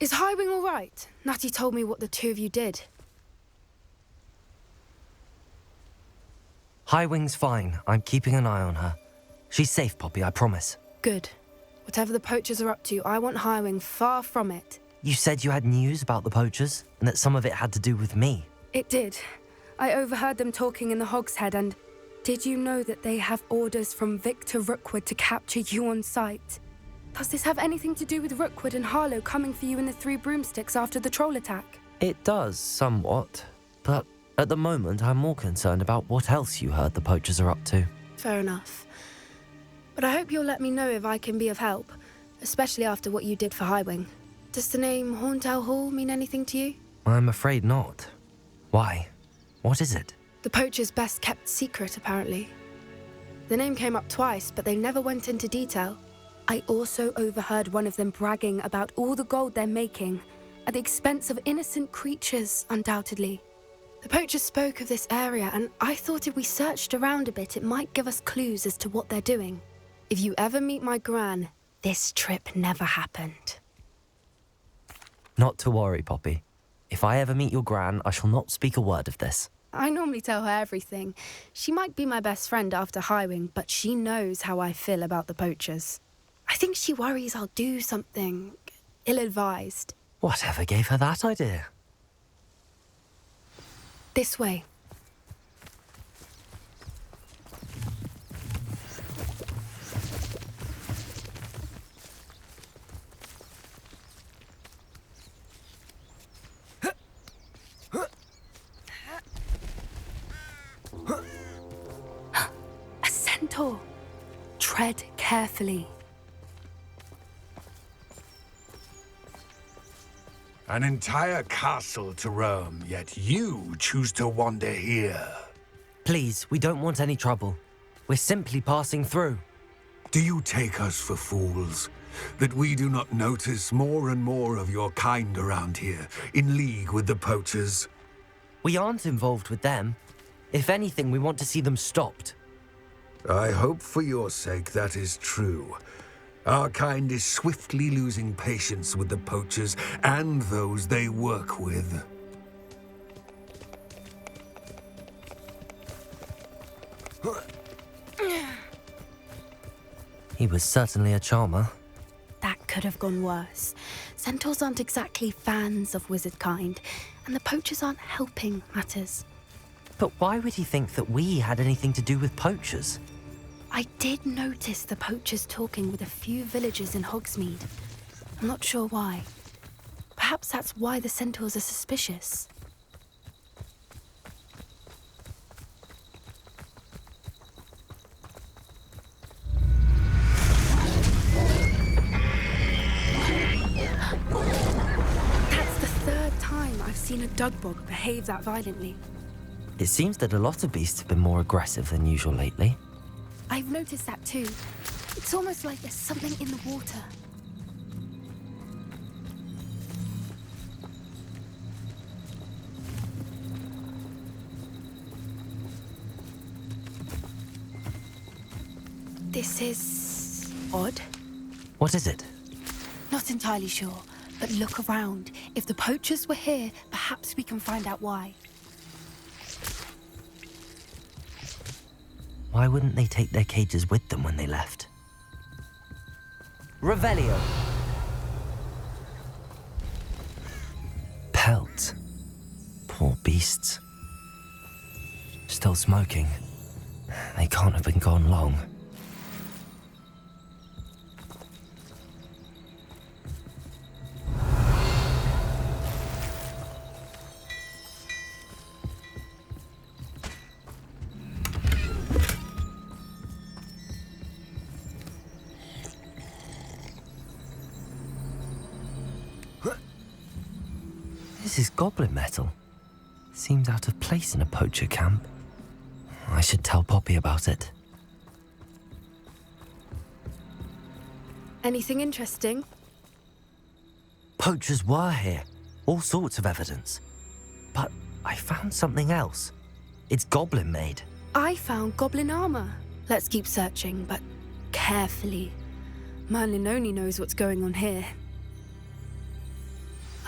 Is Highwing all right? Natty told me what the two of you did. Highwing's fine. I'm keeping an eye on her. She's safe, Poppy, I promise. Good. Whatever the Poachers are up to, I want Highwing far from it. You said you had news about the Poachers, and that some of it had to do with me. It did. I overheard them talking in the Hogshead, and did you know that they have orders from Victor Rookwood to capture you on sight? Does this have anything to do with Rookwood and Harlow coming for you in the Three Broomsticks after the troll attack? It does, somewhat. But at the moment, I'm more concerned about what else you heard the Poachers are up to. Fair enough. But I hope you'll let me know if I can be of help, especially after what you did for Highwing. Does the name Horntail Hall mean anything to you? I'm afraid not. Why? What is it? The Poachers' best-kept secret, apparently. The name came up twice, but they never went into detail. I also overheard one of them bragging about all the gold they're making, at the expense of innocent creatures, undoubtedly. The Poachers spoke of this area, and I thought if we searched around a bit, it might give us clues as to what they're doing. If you ever meet my Gran, this trip never happened. Not to worry, Poppy. If I ever meet your Gran, I shall not speak a word of this. I normally tell her everything. She might be my best friend after Highwing, but she knows how I feel about the Poachers. I think she worries I'll do something ill-advised. Whatever gave her that idea? This way. A centaur. Tread carefully. An entire castle to roam, yet you choose to wander here. Please, we don't want any trouble. We're simply passing through. Do you take us for fools? That we do not notice more and more of your kind around here, in league with the Poachers? We aren't involved with them. If anything, we want to see them stopped. I hope for your sake that is true. Our kind is swiftly losing patience with the Poachers and those they work with. He was certainly a charmer. That could have gone worse. Centaurs aren't exactly fans of wizard kind, and the Poachers aren't helping matters. But why would he think that we had anything to do with Poachers? I did notice the Poachers talking with a few villagers in Hogsmeade. I'm not sure why. Perhaps that's why the centaurs are suspicious. That's the third time I've seen a Dugbog behave that violently. It seems that a lot of beasts have been more aggressive than usual lately. I've noticed that too. It's almost like there's something in the water. This is odd. What is it? Not entirely sure, but look around. If the Poachers were here, perhaps we can find out why. Why wouldn't they take their cages with them when they left? Revelio. Pelts. Poor beasts. Still smoking. They can't have been gone long. This is goblin metal. Seems out of place in a poacher camp. I should tell Poppy about it. Anything interesting? Poachers were here. All sorts of evidence. But I found something else. It's goblin made. I found goblin armor. Let's keep searching, but carefully. Merlin only knows what's going on here.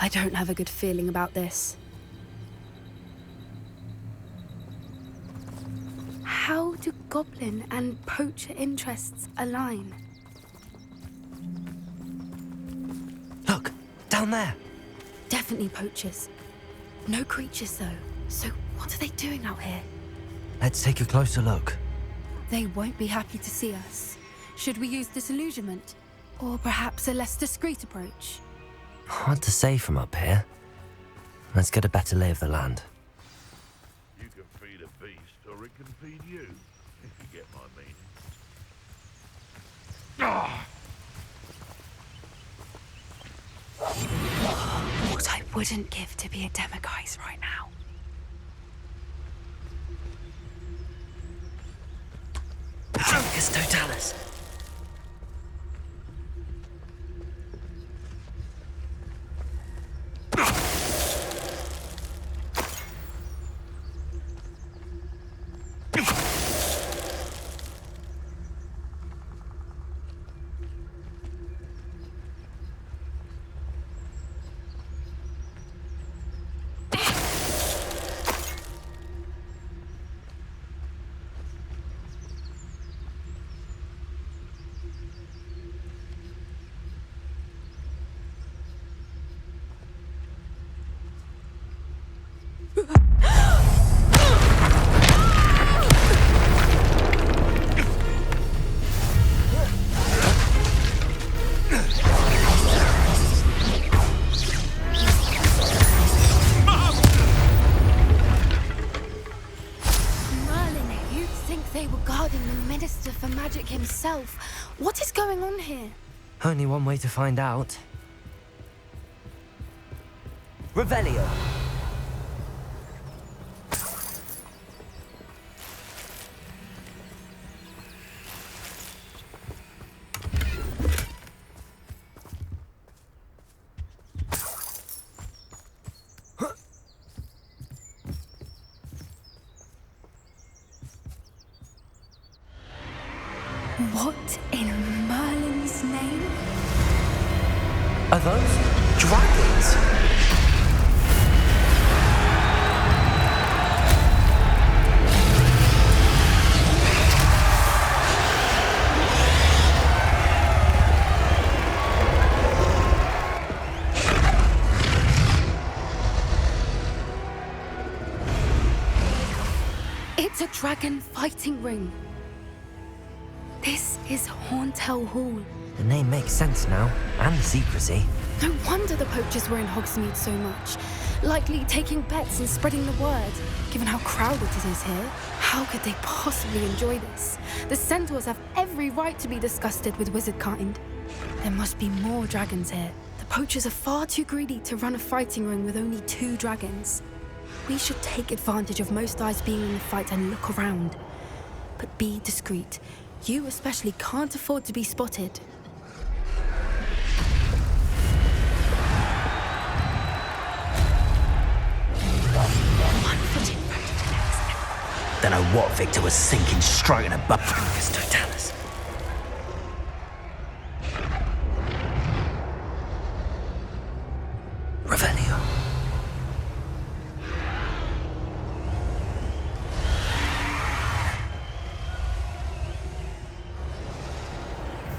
I don't have a good feeling about this. How do goblin and poacher interests align? Look, down there. Definitely poachers. No creatures, though. So what are they doing out here? Let's take a closer look. They won't be happy to see us. Should we use disillusionment? Or perhaps a less discreet approach? Hard to say from up here. Let's get a better lay of the land. You can feed a beast, or it can feed you, if you get my meaning. What I wouldn't give to be a Demiguise right now. Focus Totalis. Himself. What is going on here? Only one way to find out. Revelio. What in Merlin's name? Are those dragons? It's a dragon fighting ring. This is Horntail Hall. The name makes sense now, and the secrecy. No wonder the poachers were in Hogsmeade so much. Likely taking bets and spreading the word. Given how crowded it is here, how could they possibly enjoy this? The centaurs have every right to be disgusted with wizard kind. There must be more dragons here. The poachers are far too greedy to run a fighting ring with only 2 dragons. We should take advantage of most eyes being in the fight and look around. But be discreet. You especially can't afford to be spotted. One foot in front of the next. Don't know what Victor was thinking, stroking a butt. Focus Totalis. Revelio.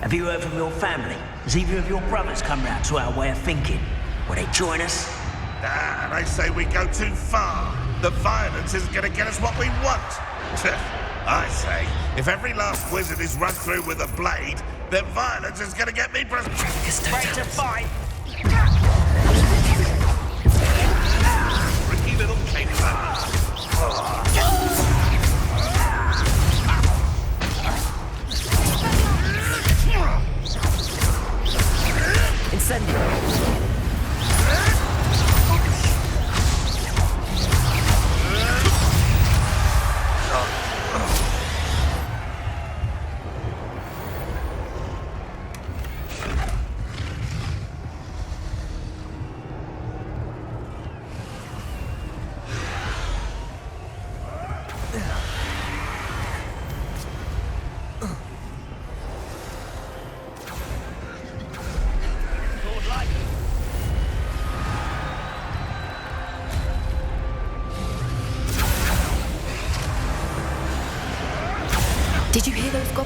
Have you heard from your family? Has either of your brothers come round to our way of thinking? Will they join us? Ah, they say we go too far. The violence isn't going to get us what we want. I say, if every last wizard is run through with a blade, then violence is going to get me ready to fight. Tricky little caveman. Incendio.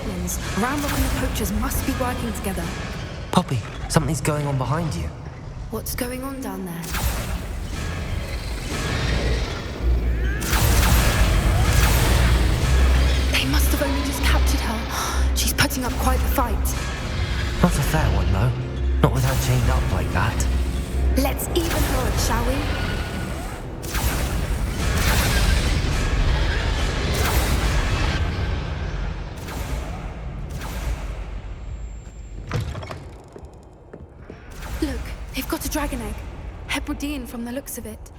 goblins. Ramrock and the Poachers must be working together. Poppy, something's going on behind you. What's going on down there? They must have only just captured her. She's putting up quite the fight. Not a fair one, though. Not with her chained up like that. Let's even her up, shall we? Look, they've got a dragon egg. Hebridean from the looks of it.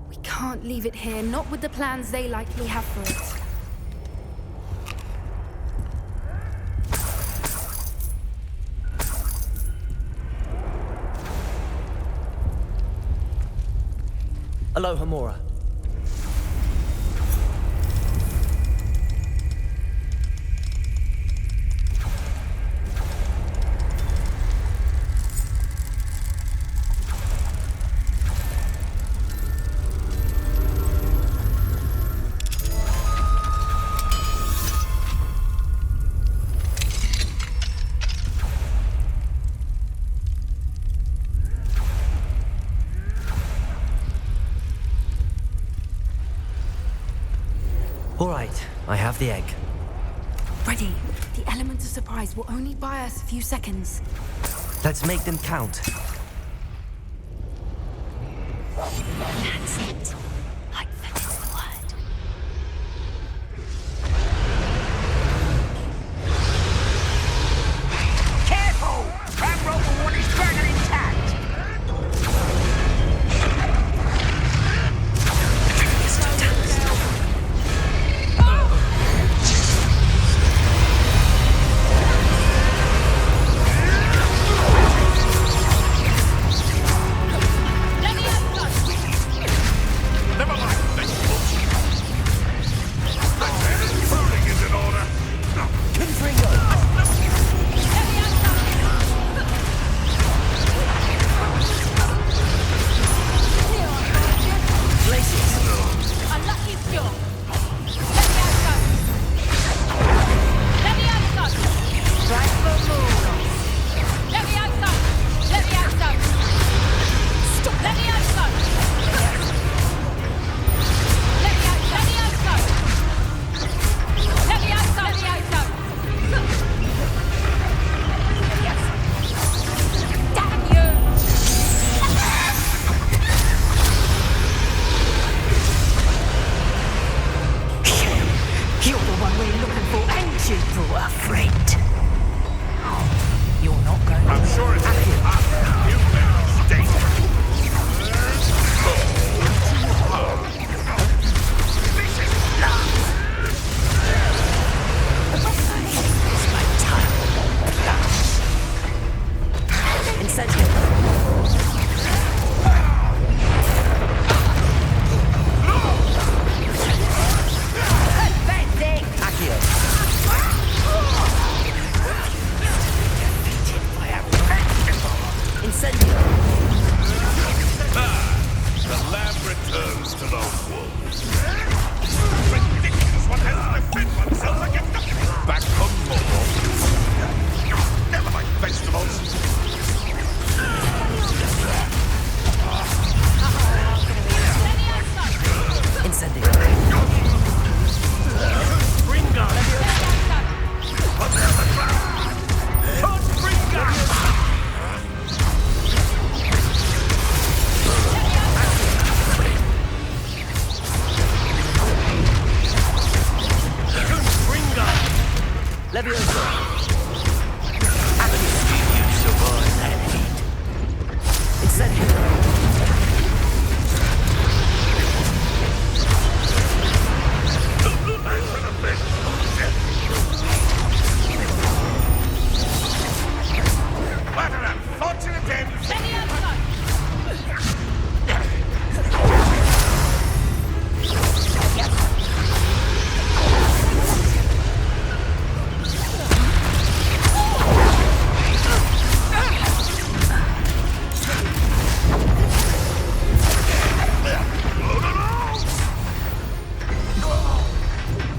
We can't leave it here, not with the plans they likely have for it. Aloha, Mora. All right, I have the egg. Ready. The element of surprise will only buy us a few seconds. Let's make them count. That's it. Like that is the word. Careful! Ramrock will want his dragon intact!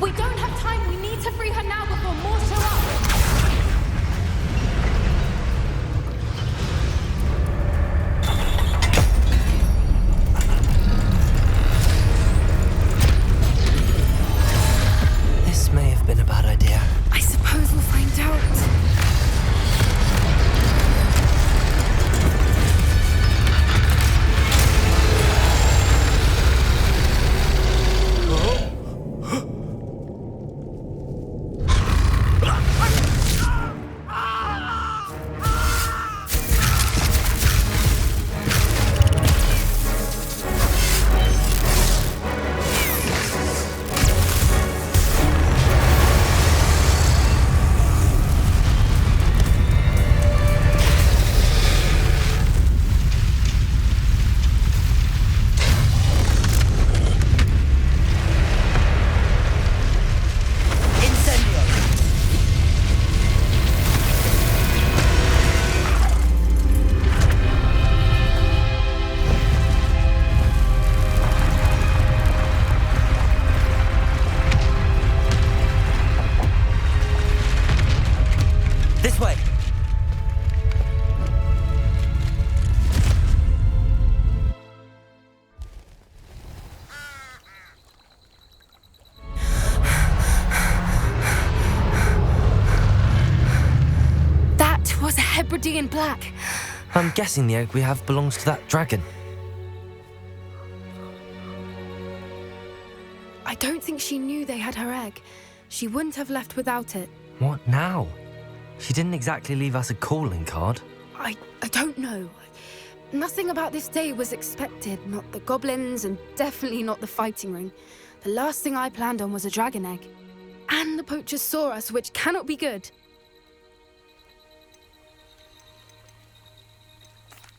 We don't have time This way! That was a Hebridean black. I'm guessing the egg we have belongs to that dragon. I don't think she knew they had her egg. She wouldn't have left without it. What now? She didn't exactly leave us a calling card. I don't know. Nothing about this day was expected. Not the goblins, and definitely not the fighting ring. The last thing I planned on was a dragon egg. And the poachers saw us, which cannot be good.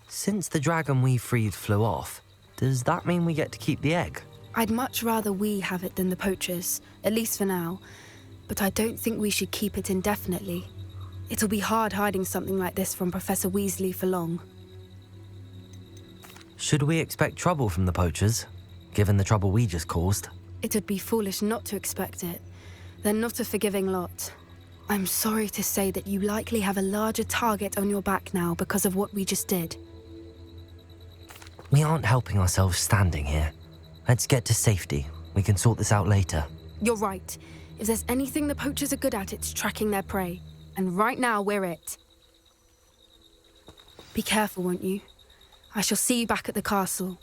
Since the dragon we freed flew off, does that mean we get to keep the egg? I'd much rather we have it than the poachers, at least for now. But I don't think we should keep it indefinitely. It'll be hard hiding something like this from Professor Weasley for long. Should we expect trouble from the poachers, given the trouble we just caused? It would be foolish not to expect it. They're not a forgiving lot. I'm sorry to say that you likely have a larger target on your back now because of what we just did. We aren't helping ourselves standing here. Let's get to safety. We can sort this out later. You're right. If there's anything the poachers are good at, it's tracking their prey. And right now, we're it. Be careful, won't you? I shall see you back at the castle.